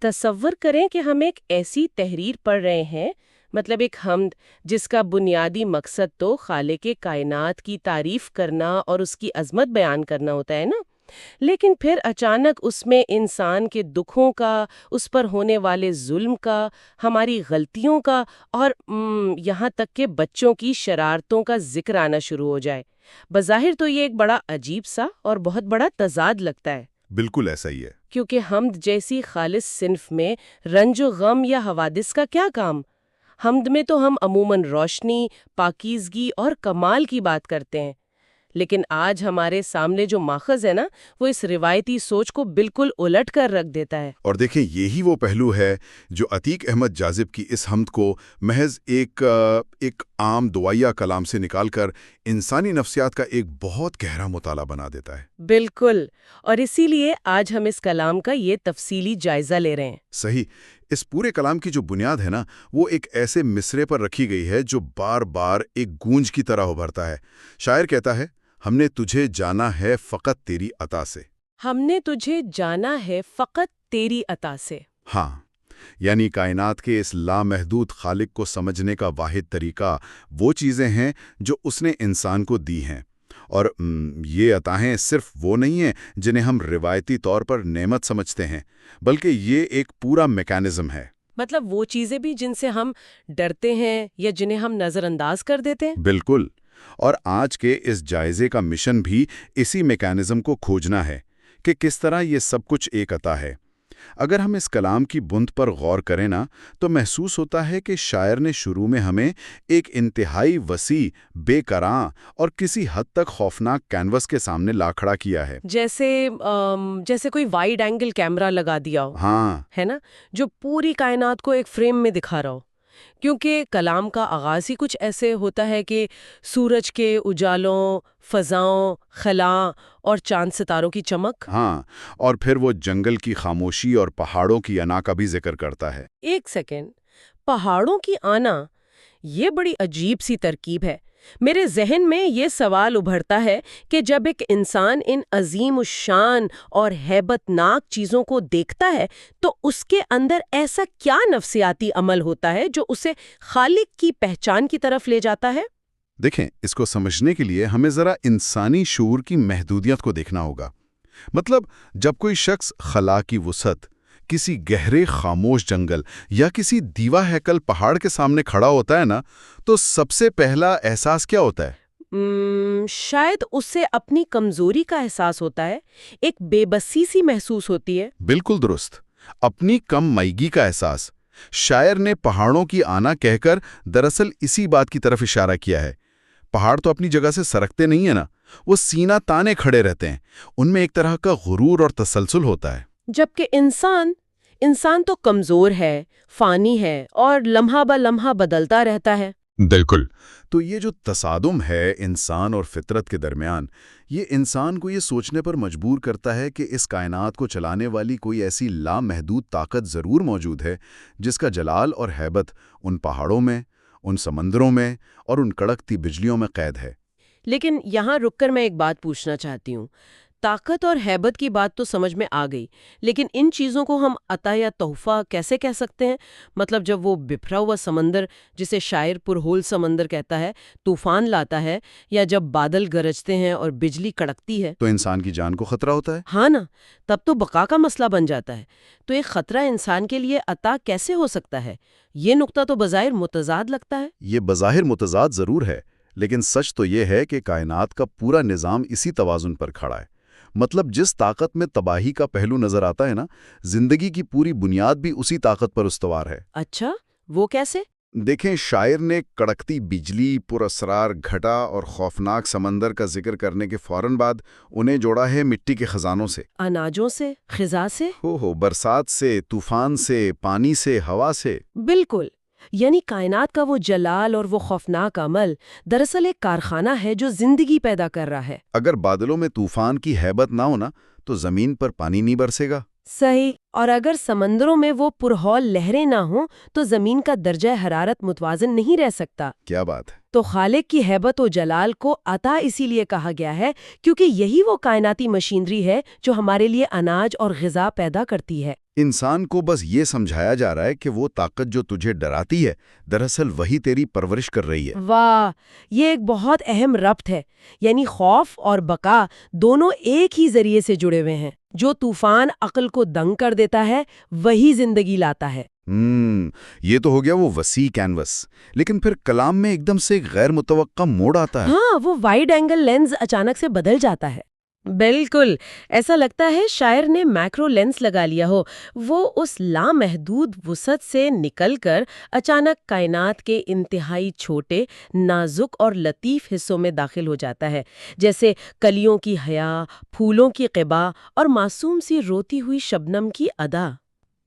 تصور کریں کہ ہم ایک ایسی تحریر پڑھ رہے ہیں، مطلب ایک حمد جس کا بنیادی مقصد تو خالق کائنات کی تعریف کرنا اور اس کی عظمت بیان کرنا ہوتا ہے نا، لیکن پھر اچانک اس میں انسان کے دکھوں کا، اس پر ہونے والے ظلم کا، ہماری غلطیوں کا اور یہاں تک کہ بچوں کی شرارتوں کا ذکر آنا شروع ہو جائے۔ بظاہر تو یہ ایک بڑا عجیب سا اور بہت بڑا تضاد لگتا ہے، بالکل ایسا ہی ہے۔ کیونکہ حمد جیسی خالص صنف میں رنج و غم یا حوادث کا کیا کام؟ حمد میں تو ہم عموماً روشنی، پاکیزگی اور کمال کی بات کرتے ہیں، لیکن آج ہمارے سامنے جو ماخذ ہے نا، وہ اس روایتی سوچ کو بالکل الٹ کر رکھ دیتا ہے۔ اور دیکھیں، یہی وہ پہلو ہے جو عتیق احمد جاذب کی اس حمد کو محض ایک عام دعائیہ کلام سے نکال کر انسانی نفسیات کا ایک بہت گہرا مطالعہ بنا دیتا ہے۔ بالکل، اور اسی لیے آج ہم اس کلام کا یہ تفصیلی جائزہ لے رہے ہیں۔ صحیح۔ اس پورے کلام کی جو بنیاد ہے نا، وہ ایک ایسے مصرے پر رکھی گئی ہے جو بار بار ایک گونج کی طرح ابھرتا ہے۔ شاعر کہتا ہے، ہم نے تجھے جانا ہے فقط تیری عطا سے۔ ہم نے تجھے جانا ہے فقط تیری عطا سے۔ ہاں، یعنی کائنات کے اس لامحدود خالق کو سمجھنے کا واحد طریقہ وہ چیزیں ہیں جو اس نے انسان کو دی ہیں، اور یہ عطائیں صرف وہ نہیں ہیں جنہیں ہم روایتی طور پر نعمت سمجھتے ہیں، بلکہ یہ ایک پورا میکانزم ہے۔ مطلب وہ چیزیں بھی جن سے ہم ڈرتے ہیں یا جنہیں ہم نظر انداز کر دیتے ہیں۔ بالکل، اور آج کے اس جائزے کا مشن بھی اسی میکانزم کو کھوجنا ہے کہ کس طرح یہ سب کچھ ایک عطا ہے۔ اگر ہم اس کلام کی بند پر غور کریں نا، تو محسوس ہوتا ہے کہ شاعر نے شروع میں ہمیں ایک انتہائی وسیع، بے کراں اور کسی حد تک خوفناک کینوس کے سامنے لا کھڑا کیا ہے۔ جیسے کوئی وائڈ اینگل کیمرہ لگا دیا ہو، ہاں، ہے نا، جو پوری کائنات کو ایک فریم میں دکھا رہا ہو۔ کیونکہ کلام کا آغاز ہی کچھ ایسے ہوتا ہے کہ سورج کے اجالوں، فضاؤں، خلاء اور چاند ستاروں کی چمک۔ ہاں، اور پھر وہ جنگل کی خاموشی اور پہاڑوں کی انا کا بھی ذکر کرتا ہے۔ ایک سیکنڈ، پہاڑوں کی آنا، یہ بڑی عجیب سی ترکیب ہے۔ میرے ذہن میں یہ سوال ابھرتا ہے کہ جب ایک انسان ان عظیم الشان اور ہیبت ناک چیزوں کو دیکھتا ہے تو اس کے اندر ایسا کیا نفسیاتی عمل ہوتا ہے جو اسے خالق کی پہچان کی طرف لے جاتا ہے؟ دیکھیں، اس کو سمجھنے کے لیے ہمیں ذرا انسانی شعور کی محدودیت کو دیکھنا ہوگا۔ مطلب جب کوئی شخص خلا کی وسعت، کسی گہرے خاموش جنگل یا کسی دیوا ہیکل پہاڑ کے سامنے کھڑا ہوتا ہے نا، تو سب سے پہلا احساس کیا ہوتا ہے؟ شاید اس سے اپنی کمزوری کا احساس ہوتا ہے، ایک بے بسی سی محسوس ہوتی ہے۔ بالکل درست، اپنی کم مائیگی کا احساس۔ شاعر نے پہاڑوں کی آنا کہہ کر دراصل اسی بات کی طرف اشارہ کیا ہے۔ پہاڑ تو اپنی جگہ سے سرکتے نہیں ہیں نا، وہ سینہ تانے کھڑے رہتے ہیں، ان میں ایک طرح کا غرور اور تسلسل ہوتا ہے۔ جبکہ انسان تو کمزور ہے، فانی ہے اور لمحہ بہ لمحہ بدلتا رہتا ہے۔ بالکل، تو یہ جو تصادم ہے انسان اور فطرت کے درمیان، یہ انسان کو یہ سوچنے پر مجبور کرتا ہے کہ اس کائنات کو چلانے والی کوئی ایسی لامحدود طاقت ضرور موجود ہے جس کا جلال اور ہیبت ان پہاڑوں میں، ان سمندروں میں اور ان کڑکتی بجلیوں میں قید ہے۔ لیکن یہاں رک کر میں ایک بات پوچھنا چاہتی ہوں۔ طاقت اور ہیبت کی بات تو سمجھ میں آ گئی، لیکن ان چیزوں کو ہم عطا یا تحفہ کیسے کہہ سکتے ہیں؟ مطلب جب وہ بکھرا ہوا سمندر، جسے شاعر پرہول سمندر کہتا ہے، طوفان لاتا ہے، یا جب بادل گرجتے ہیں اور بجلی کڑکتی ہے، تو انسان کی جان کو خطرہ ہوتا ہے۔ ہاں نا، تب تو بقا کا مسئلہ بن جاتا ہے۔ تو ایک خطرہ انسان کے لیے عطا کیسے ہو سکتا ہے؟ یہ نقطہ تو بظاہر متضاد لگتا ہے۔ یہ بظاہر متضاد ضرور ہے، لیکن سچ تو یہ ہے کہ کائنات کا پورا نظام اسی توازن پر کھڑا ہے۔ مطلب جس طاقت میں تباہی کا پہلو نظر آتا ہے نا، زندگی کی پوری بنیاد بھی اسی طاقت پر استوار ہے۔ اچھا، وہ کیسے؟ دیکھیں، شاعر نے کڑکتی بجلی، پراسرار گھٹا اور خوفناک سمندر کا ذکر کرنے کے فوراً بعد انہیں جوڑا ہے مٹی کے خزانوں سے، اناجوں سے، خزاں سے، برسات سے، طوفان سے، پانی سے، ہوا سے۔ بالکل، یعنی کائنات کا وہ جلال اور وہ خوفناک عمل دراصل ایک کارخانہ ہے جو زندگی پیدا کر رہا ہے۔ اگر بادلوں میں طوفان کی ہیبت نہ ہونا تو زمین پر پانی نہیں برسے گا۔ صحیح، اور اگر سمندروں میں وہ پرہول لہریں نہ ہوں تو زمین کا درجہ حرارت متوازن نہیں رہ سکتا۔ کیا بات ہے! تو خالق کی ہیبت و جلال کو عطا اسی لیے کہا گیا ہے کیونکہ یہی وہ کائناتی مشینری ہے جو ہمارے لیے اناج اور غذا پیدا کرتی ہے۔ انسان کو بس یہ سمجھایا جا رہا ہے کہ وہ طاقت جو تجھے ڈراتی ہے دراصل وہی تیری پرورش کر رہی ہے۔ واہ، یہ ایک بہت اہم ربط ہے، یعنی خوف اور بقا دونوں ایک ہی ذریعے سے جڑے ہوئے ہیں۔ جو طوفان عقل کو دنگ کر دیتا ہے وہی زندگی لاتا ہے۔ یہ تو ہو گیا وہ وسیع کینوس، لیکن پھر کلام میں ایک دم سے ایک غیر متوقع موڑ آتا ہے۔ ہاں، وہ وائڈ اینگل لینز اچانک سے بدل جاتا ہے۔ بالکل، ایسا لگتا ہے شاعر نے میکرو لینس لگا لیا ہو۔ وہ اس لامحدود وسعت سے نکل کر اچانک کائنات کے انتہائی چھوٹے، نازک اور لطیف حصوں میں داخل ہو جاتا ہے، جیسے کلیوں کی حیا، پھولوں کی قبا اور معصوم سی روتی ہوئی شبنم کی ادا۔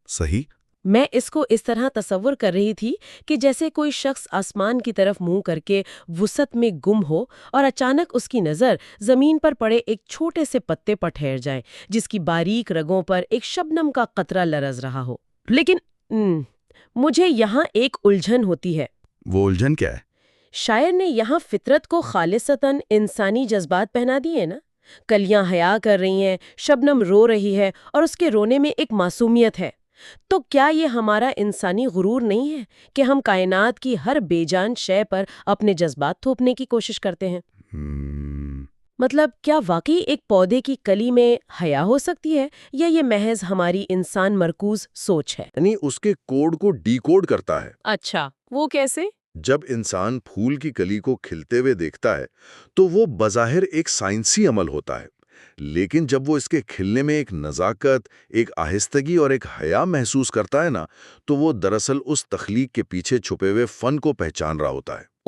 صحیح۔ میں اس کو اس طرح تصور کر رہی تھی کہ جیسے کوئی شخص آسمان کی طرف منہ کر کے وسعت میں گم ہو اور اچانک اس کی نظر زمین پر پڑے ایک چھوٹے سے پتے پر ٹھہر جائے جس کی باریک رگوں پر ایک شبنم کا قطرہ لرز رہا ہو۔ لیکن مجھے یہاں ایک الجھن ہوتی ہے۔ وہ الجھن کیا ہے؟ شاعر نے یہاں فطرت کو خالصتاً انسانی جذبات پہنا دیے نا۔ کلیاں حیا کر رہی ہیں، شبنم رو رہی ہے اور اس کے رونے میں ایک معصومیت ہے۔ تو کیا یہ ہمارا انسانی غرور نہیں ہے کہ ہم کائنات کی ہر بے جان شے پر اپنے جذبات تھوپنے کی کوشش کرتے ہیں؟ مطلب کیا واقعی ایک پودے کی کلی میں حیا ہو سکتی ہے یا یہ محض ہماری انسان مرکوز سوچ ہے؟ یعنی اس کے کوڈ کو ڈی کوڈ کرتا ہے۔ اچھا، وہ کیسے؟ جب انسان پھول کی کلی کو کھلتے ہوئے دیکھتا ہے تو وہ بظاہر ایک سائنسی عمل ہوتا ہے، لیکن جب وہ اس کے کھلنے میں ایک نزاکت، ایک آہستگی اور ایک حیا محسوس کرتا ہے نا، تو وہ دراصل اس تخلیق کے پیچھے چھپے ہوئے فن کو پہچان رہا ہوتا ہے۔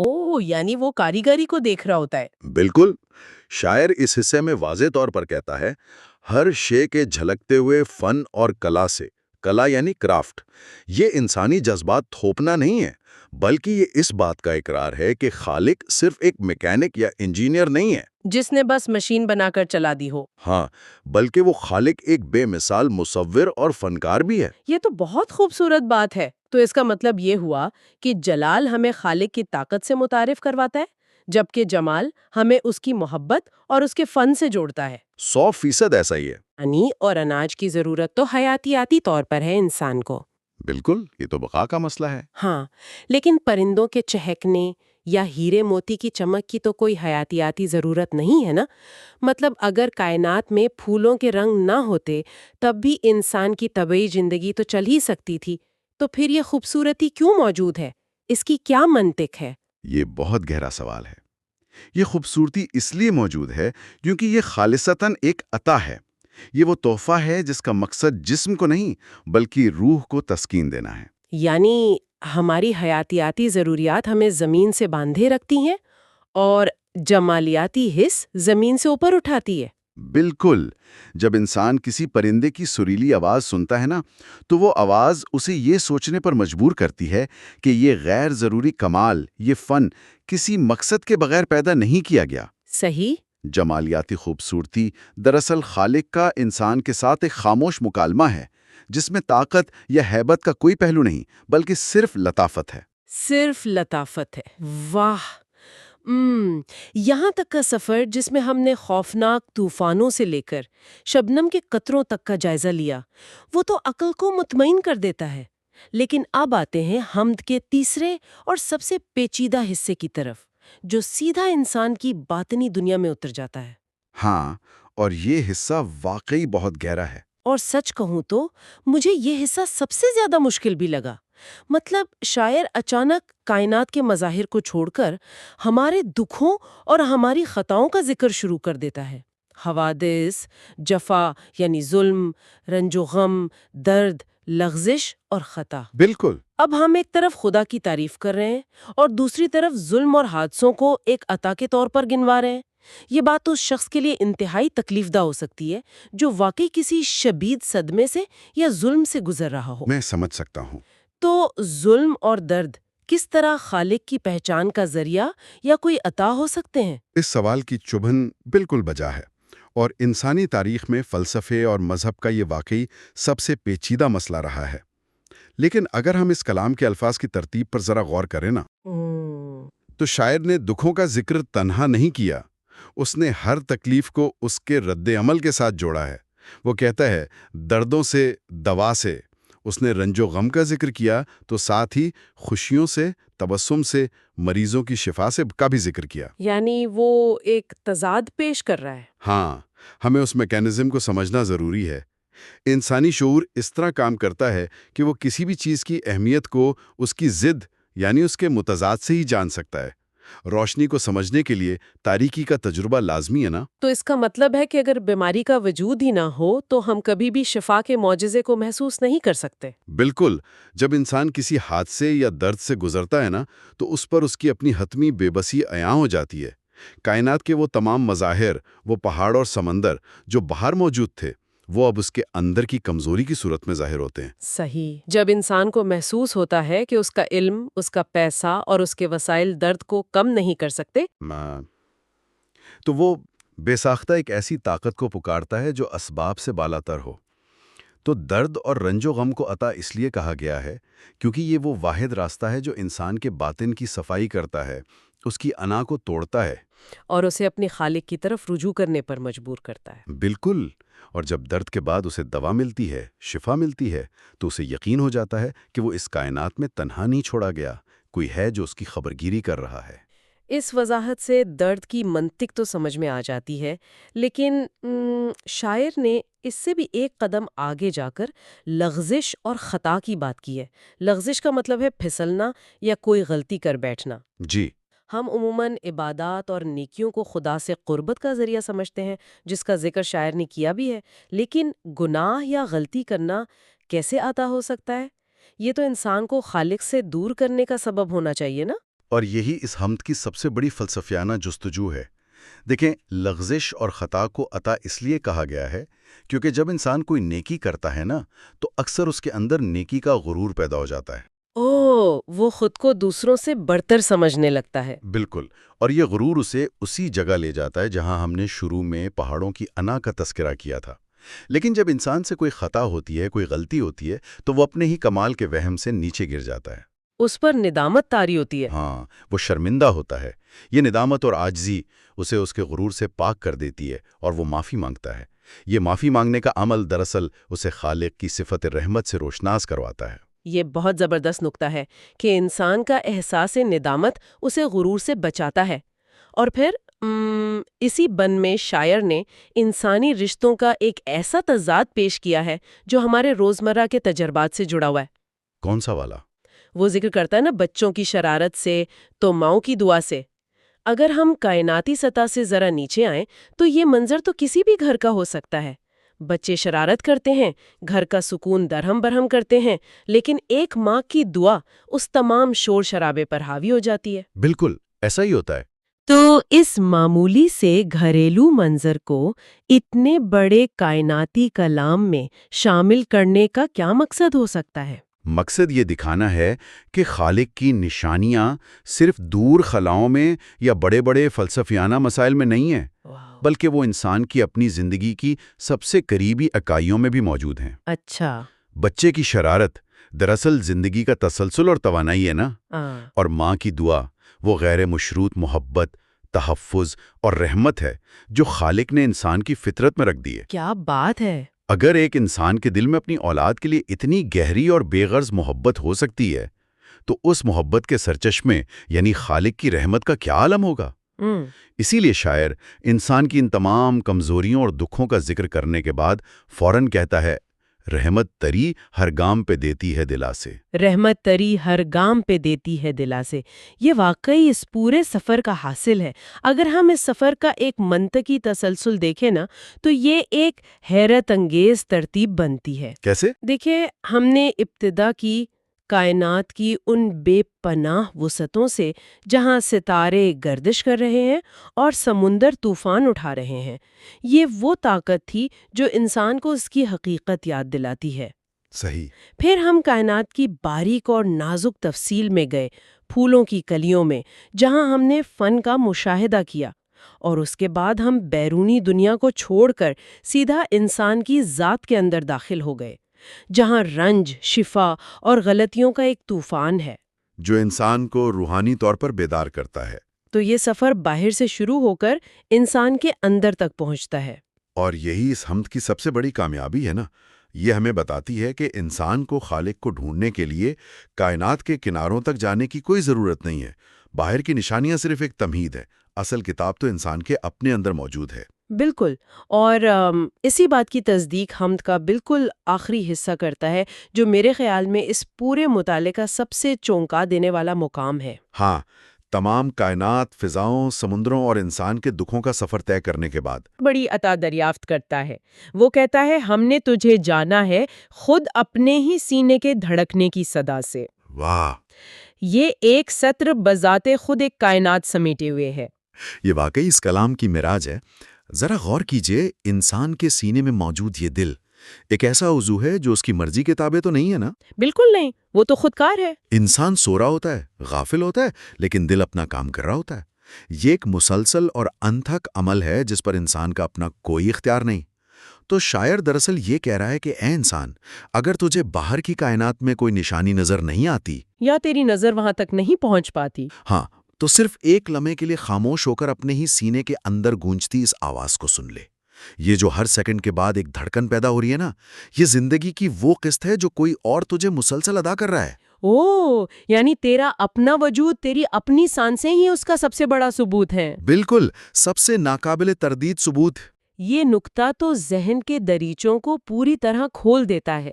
یعنی وہ کاریگری کو دیکھ رہا ہوتا ہے۔ بالکل۔ شاعر اس حصے میں واضح طور پر کہتا ہے، ہر شے کے جھلکتے ہوئے فن اور کلا سے، کلا یعنی کرافٹ، یہ انسانی جذبات تھوپنا نہیں ہے، بلکہ یہ اس بات کا اقرار ہے کہ خالق صرف ایک میکینک یا انجینئر نہیں ہے جس نے بس مشین بنا کر چلا دی ہو۔ ہاں، بلکہ وہ خالق ایک بے مثال مصور اور فنکار بھی ہے۔ یہ تو بہت خوبصورت بات ہے۔ تو اس کا مطلب یہ ہوا کہ جلال ہمیں خالق کی طاقت سے متعارف کرواتا ہے، جبکہ جمال ہمیں اس کی محبت اور اس کے فن سے جوڑتا ہے۔ 100% ایسا ہی ہے۔ پانی اور اناج کی ضرورت تو حیاتیاتی طور پر ہے انسان کو۔ بالکل، یہ تو بقا کا مسئلہ ہے۔ ہاں، لیکن پرندوں کے چہکنے یا ہیرے موتی کی چمک کی تو کوئی حیاتیاتی ضرورت نہیں ہے نا؟ مطلب اگر کائنات میں پھولوں کے رنگ نہ ہوتے تب بھی انسان کی طبعی زندگی تو چل ہی سکتی تھی، تو پھر یہ خوبصورتی کیوں موجود ہے؟ اس کی کیا منطق ہے؟ یہ بہت گہرا سوال ہے۔ یہ خوبصورتی اس لیے موجود ہے کیونکہ یہ خالصتاً ایک عطا ہے۔ یہ وہ تحفہ ہے جس کا مقصد جسم کو نہیں بلکہ روح کو تسکین دینا ہے۔ یعنی ہماری حیاتیاتی ضروریات ہمیں زمین سے باندھے رکھتی ہیں اور جمالیاتی حس زمین سے اوپر اٹھاتی ہے۔ بالکل۔ جب انسان کسی پرندے کی سریلی آواز سنتا ہے نا، تو وہ آواز اسے یہ سوچنے پر مجبور کرتی ہے کہ یہ غیر ضروری کمال، یہ فن کسی مقصد کے بغیر پیدا نہیں کیا گیا۔ صحیح۔ جمالیاتی خوبصورتی دراصل خالق کا انسان کے ساتھ ایک خاموش مکالمہ ہے، جس میں طاقت یا ہیبت کا کوئی پہلو نہیں بلکہ صرف لطافت ہے۔ صرف لطافت ہے۔ واہ! یہاں تک کا سفر جس میں ہم نے خوفناک طوفانوں سے لے کر شبنم کے قطروں تک کا جائزہ لیا، وہ تو عقل کو مطمئن کر دیتا ہے۔ لیکن اب آتے ہیں حمد کے تیسرے اور سب سے پیچیدہ حصے کی طرف، جو سیدھا انسان کی باطنی دنیا میں اتر جاتا ہے۔ ہاں، اور یہ حصہ واقعی بہت گہرا ہے۔ اور سچ کہوں تو مجھے یہ حصہ سب سے زیادہ مشکل بھی لگا۔ مطلب شاعر اچانک کائنات کے مظاہر کو چھوڑ کر ہمارے دکھوں اور ہماری خطاؤں کا ذکر شروع کر دیتا ہے۔ حوادث، جفا یعنی ظلم، رنج و غم، درد، لغزش اور خطا۔ بالکل۔ اب ہم ایک طرف خدا کی تعریف کر رہے ہیں اور دوسری طرف ظلم اور حادثوں کو ایک عطا کے طور پر گنوا رہے ہیں۔ یہ بات اس شخص کے لیے انتہائی تکلیف دہ ہو سکتی ہے جو واقعی کسی شدید صدمے سے یا ظلم سے گزر رہا ہو۔ میں سمجھ سکتا ہوں۔ تو ظلم اور درد کس طرح خالق کی پہچان کا ذریعہ یا کوئی عطا ہو سکتے ہیں؟ اس سوال کی چبھن بالکل بجا ہے، اور انسانی تاریخ میں فلسفے اور مذہب کا یہ واقعی سب سے پیچیدہ مسئلہ رہا ہے۔ لیکن اگر ہم اس کلام کے الفاظ کی ترتیب پر ذرا غور کریں نا، تو شاعر نے دکھوں کا ذکر تنہا نہیں کیا، اس نے ہر تکلیف کو اس کے رد عمل کے ساتھ جوڑا ہے۔ وہ کہتا ہے دردوں سے، دوا سے۔ اس نے رنج و غم کا ذکر کیا تو ساتھ ہی خوشیوں سے، تبسم سے، مریضوں کی شفا سے کا بھی ذکر کیا۔ یعنی وہ ایک تضاد پیش کر رہا ہے۔ ہاں، ہمیں اس میکینزم کو سمجھنا ضروری ہے۔ انسانی شعور اس طرح کام کرتا ہے کہ وہ کسی بھی چیز کی اہمیت کو اس کی ضد یعنی اس کے متضاد سے ہی جان سکتا ہے۔ روشنی کو سمجھنے کے لیے تاریکی کا تجربہ لازمی ہے نا؟ تو اس کا مطلب ہے کہ اگر بیماری کا وجود ہی نہ ہو تو ہم کبھی بھی شفا کے معجزے کو محسوس نہیں کر سکتے۔ بالکل، جب انسان کسی حادثے یا درد سے گزرتا ہے نا، تو اس پر اس کی اپنی حتمی بے بسی عیاں ہو جاتی ہے۔ کائنات کے وہ تمام مظاہر، وہ پہاڑ اور سمندر جو باہر موجود تھے، وہ اب اس کے اندر کی کمزوری کی صورت میں ظاہر ہوتے ہیں۔ صحیح۔ جب انسان کو محسوس ہوتا ہے کہ اس کا علم، اس کا پیسہ اور اس کے وسائل درد کو کم نہیں کر سکتے، تو وہ بے ساختہ ایک ایسی طاقت کو پکارتا ہے جو اسباب سے بالاتر ہو۔ تو درد اور رنج و غم کو عطا اس لیے کہا گیا ہے کیونکہ یہ وہ واحد راستہ ہے جو انسان کے باطن کی صفائی کرتا ہے، اس کی انا کو توڑتا ہے اور اسے اپنے خالق کی طرف رجوع کرنے پر مجبور کرتا ہے۔ بالکل، اور جب درد کے بعد اسے دوا ملتی ہے، شفا ملتی ہے، تو اسے یقین ہو جاتا ہے کہ وہ اس کائنات میں تنہا نہیں چھوڑا گیا، کوئی ہے جو اس کی خبرگیری کر رہا ہے۔ اس وضاحت سے درد کی منطق تو سمجھ میں آ جاتی ہے، لیکن شاعر نے اس سے بھی ایک قدم آگے جا کر لغزش اور خطا کی بات کی ہے۔ لغزش کا مطلب ہے پھسلنا یا کوئی غلطی کر بیٹھنا۔ جی، ہم عموماً عبادات اور نیکیوں کو خدا سے قربت کا ذریعہ سمجھتے ہیں، جس کا ذکر شاعر نے کیا بھی ہے، لیکن گناہ یا غلطی کرنا کیسے عطا ہو سکتا ہے؟ یہ تو انسان کو خالق سے دور کرنے کا سبب ہونا چاہیے نا؟ اور یہی اس حمد کی سب سے بڑی فلسفیانہ جستجو ہے۔ دیکھیں، لغزش اور خطا کو عطا اس لیے کہا گیا ہے کیونکہ جب انسان کوئی نیکی کرتا ہے نا، تو اکثر اس کے اندر نیکی کا غرور پیدا ہو جاتا ہے۔ وہ خود کو دوسروں سے برتر سمجھنے لگتا ہے۔ بالکل، اور یہ غرور اسے اسی جگہ لے جاتا ہے جہاں ہم نے شروع میں پہاڑوں کی انا کا تذکرہ کیا تھا۔ لیکن جب انسان سے کوئی خطا ہوتی ہے، کوئی غلطی ہوتی ہے، تو وہ اپنے ہی کمال کے وہم سے نیچے گر جاتا ہے۔ اس پر ندامت طاری ہوتی ہے۔ ہاں، وہ شرمندہ ہوتا ہے۔ یہ ندامت اور عاجزی اسے اس کے غرور سے پاک کر دیتی ہے اور وہ معافی مانگتا ہے۔ یہ معافی مانگنے کا عمل دراصل اسے خالق کی صفت رحمت سے روشناس کرواتا ہے۔ یہ بہت زبردست نکتہ ہے کہ انسان کا احساس ندامت اسے غرور سے بچاتا ہے۔ اور پھر اسی بن میں شاعر نے انسانی رشتوں کا ایک ایسا تضاد پیش کیا ہے جو ہمارے روزمرہ کے تجربات سے جڑا ہوا ہے۔ کون سا والا؟ وہ ذکر کرتا ہے نا بچوں کی شرارت سے تو ماؤں کی دعا سے۔ اگر ہم کائناتی سطح سے ذرا نیچے آئیں تو یہ منظر تو کسی بھی گھر کا ہو سکتا ہے۔ بچے شرارت کرتے ہیں، گھر کا سکون درہم برہم کرتے ہیں، لیکن ایک ماں کی دعا اس تمام شور شرابے پر حاوی ہو جاتی ہے۔ بالکل ایسا ہی ہوتا ہے۔ تو اس معمولی سے گھریلو منظر کو اتنے بڑے کائناتی کلام میں شامل کرنے کا کیا مقصد ہو سکتا ہے؟ مقصد یہ دکھانا ہے کہ خالق کی نشانیاں صرف دور خلاؤں میں یا بڑے بڑے فلسفیانہ مسائل میں نہیں ہیں، بلکہ وہ انسان کی اپنی زندگی کی سب سے قریبی اکائیوں میں بھی موجود ہیں۔ اچھا۔ بچے کی شرارت دراصل زندگی کا تسلسل اور توانائی ہے نا، اور ماں کی دعا وہ غیر مشروط محبت، تحفظ اور رحمت ہے جو خالق نے انسان کی فطرت میں رکھ دی ہے۔ کیا بات ہے! اگر ایک انسان کے دل میں اپنی اولاد کے لیے اتنی گہری اور بے غرض محبت ہو سکتی ہے، تو اس محبت کے سرچشمے یعنی خالق کی رحمت کا کیا عالم ہوگا؟ اسی لیے شاعر انسان کی ان تمام کمزوریوں اور دکھوں کا ذکر کرنے کے بعد فوراً کہتا ہے، رحمت تری ہر گام پہ دیتی ہے دلا سے۔ رحمت تری ہر گام پہ دیتی ہے دلا سے۔ یہ واقعی اس پورے سفر کا حاصل ہے۔ اگر ہم اس سفر کا ایک منطقی تسلسل دیکھیں نا تو یہ ایک حیرت انگیز ترتیب بنتی ہے۔ کیسے؟ دیکھیں، ہم نے ابتدا کی کائنات کی ان بے پناہ وسعتوں سے جہاں ستارے گردش کر رہے ہیں اور سمندر طوفان اٹھا رہے ہیں۔ یہ وہ طاقت تھی جو انسان کو اس کی حقیقت یاد دلاتی ہے۔ صحیح۔ پھر ہم کائنات کی باریک اور نازک تفصیل میں گئے، پھولوں کی کلیوں میں، جہاں ہم نے فن کا مشاہدہ کیا، اور اس کے بعد ہم بیرونی دنیا کو چھوڑ کر سیدھا انسان کی ذات کے اندر داخل ہو گئے، جہاں رنج، شفا اور غلطیوں کا ایک طوفان ہے۔ جو انسان کو روحانی طور پر بیدار کرتا ہے۔ تو یہ سفر باہر سے شروع ہو کر انسان کے اندر تک پہنچتا ہے۔ اور یہی اس حمد کی سب سے بڑی کامیابی ہے نا۔ یہ ہمیں بتاتی ہے کہ انسان کو خالق کو ڈھونڈنے کے لیے کائنات کے کناروں تک جانے کی کوئی ضرورت نہیں ہے۔ باہر کی نشانیاں صرف ایک تمہید ہے، اصل کتاب تو انسان کے اپنے اندر موجود ہے۔ بالکل، اور اسی بات کی تصدیق حمد کا بالکل آخری حصہ کرتا ہے، جو میرے خیال میں اس پورے مطالعے کا سب سے چونکا دینے والا مقام ہے۔ ہاں، تمام کائنات، فضاؤں، سمندروں اور انسان کے دکھوں کا سفر طے کرنے کے بعد بڑی عطا دریافت کرتا ہے۔ وہ کہتا ہے ہم نے تجھے جانا ہے خود اپنے ہی سینے کے دھڑکنے کی صدا سے۔ واہ، یہ ایک سطر بذات خود ایک کائنات سمیٹے ہوئے ہے۔ یہ واقعی اس کلام کی معراج ہے۔ ذرا غور کیجئے، انسان کے سینے میں موجود یہ دل ایک ایسا عضو ہے جو اس کی مرضی کے تابع تو نہیں ہے نا؟ بالکل نہیں، وہ تو خودکار ہے۔ انسان سو رہا ہوتا ہے، غافل ہوتا ہے، لیکن دل اپنا کام کر رہا ہوتا ہے۔ یہ ایک مسلسل اور انتھک عمل ہے جس پر انسان کا اپنا کوئی اختیار نہیں۔ تو شاعر دراصل یہ کہہ رہا ہے کہ اے انسان، اگر تجھے باہر کی کائنات میں کوئی نشانی نظر نہیں آتی، یا تیری نظر وہاں تک نہیں پہنچ پاتی، ہاں، تو صرف ایک لمحے کے لیے خاموش ہو کر اپنے ہی سینے کے اندر گونجتی اس آواز کو سن لے۔ یہ جو ہر سیکنڈ کے بعد ایک دھڑکن پیدا ہو رہی ہے نا، یہ زندگی کی وہ قسط ہے جو کوئی اور تجھے مسلسل ادا کر رہا ہے۔ یعنی تیرا اپنا وجود، تیری اپنی سانسیں ہی اس کا سب سے بڑا ثبوت ہے۔ بالکل، سب سے ناقابل تردید ثبوت۔ یہ نکتہ تو ذہن کے دریچوں کو پوری طرح کھول دیتا ہے۔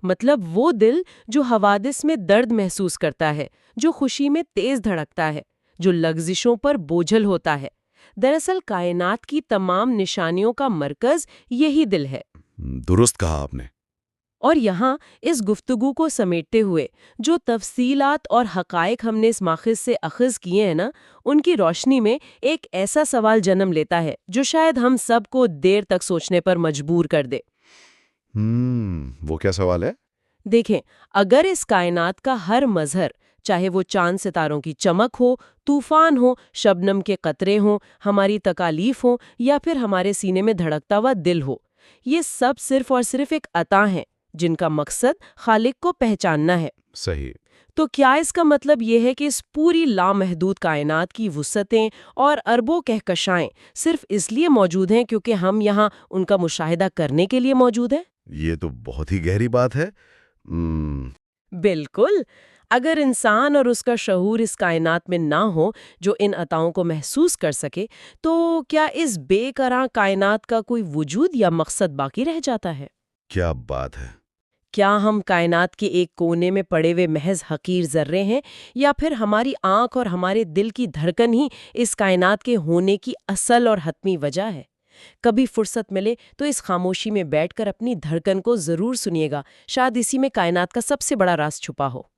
مطلب وہ دل جو حوادث میں درد محسوس کرتا ہے، جو خوشی میں تیز دھڑکتا ہے، جو لغزشوں پر بوجھل ہوتا ہے، دراصل کائنات کی تمام نشانیوں کا مرکز یہی دل ہے۔ درست کہا آپ نے۔ اور یہاں اس گفتگو کو سمیٹتے ہوئے جو تفصیلات اور حقائق ہم نے اس ماخذ سے اخذ کیے ہیں نا، ان کی روشنی میں ایک ایسا سوال جنم لیتا ہے جو شاید ہم سب کو دیر تک سوچنے پر مجبور کر دے۔ وہ کیا سوال ہے؟ دیکھیں، اگر اس کائنات کا ہر مظہر، چاہے وہ چاند ستاروں کی چمک ہو، طوفان ہو، شبنم کے قطرے ہوں، ہماری تکالیف ہوں، یا پھر ہمارے سینے میں دھڑکتا ہوا دل ہو، یہ سب صرف اور صرف ایک عطا ہیں جن کا مقصد خالق کو پہچاننا ہے۔ صحیح۔ تو کیا اس کا مطلب یہ ہے کہ اس پوری لامحدود کائنات کی وسعتیں اور اربوں کہکشائیں صرف اس لیے موجود ہیں کیونکہ ہم یہاں ان کا مشاہدہ کرنے کے لیے موجود ہیں؟ یہ تو بہت ہی گہری بات ہے۔ بالکل۔ اگر انسان اور اس کا شعور اس کائنات میں نہ ہو جو ان عطاؤں کو محسوس کر سکے، تو کیا اس بے قرار کائنات کا کوئی وجود یا مقصد باقی رہ جاتا ہے؟ کیا بات ہے! کیا ہم کائنات کے ایک کونے میں پڑے ہوئے محض حقیر ذرے ہیں، یا پھر ہماری آنکھ اور ہمارے دل کی دھڑکن ہی اس کائنات کے ہونے کی اصل اور حتمی وجہ ہے؟ کبھی فرصت ملے تو اس خاموشی میں بیٹھ کر اپنی دھڑکن کو ضرور سنیے گا، شاید اسی میں کائنات کا سب سے بڑا راز چھپا ہو۔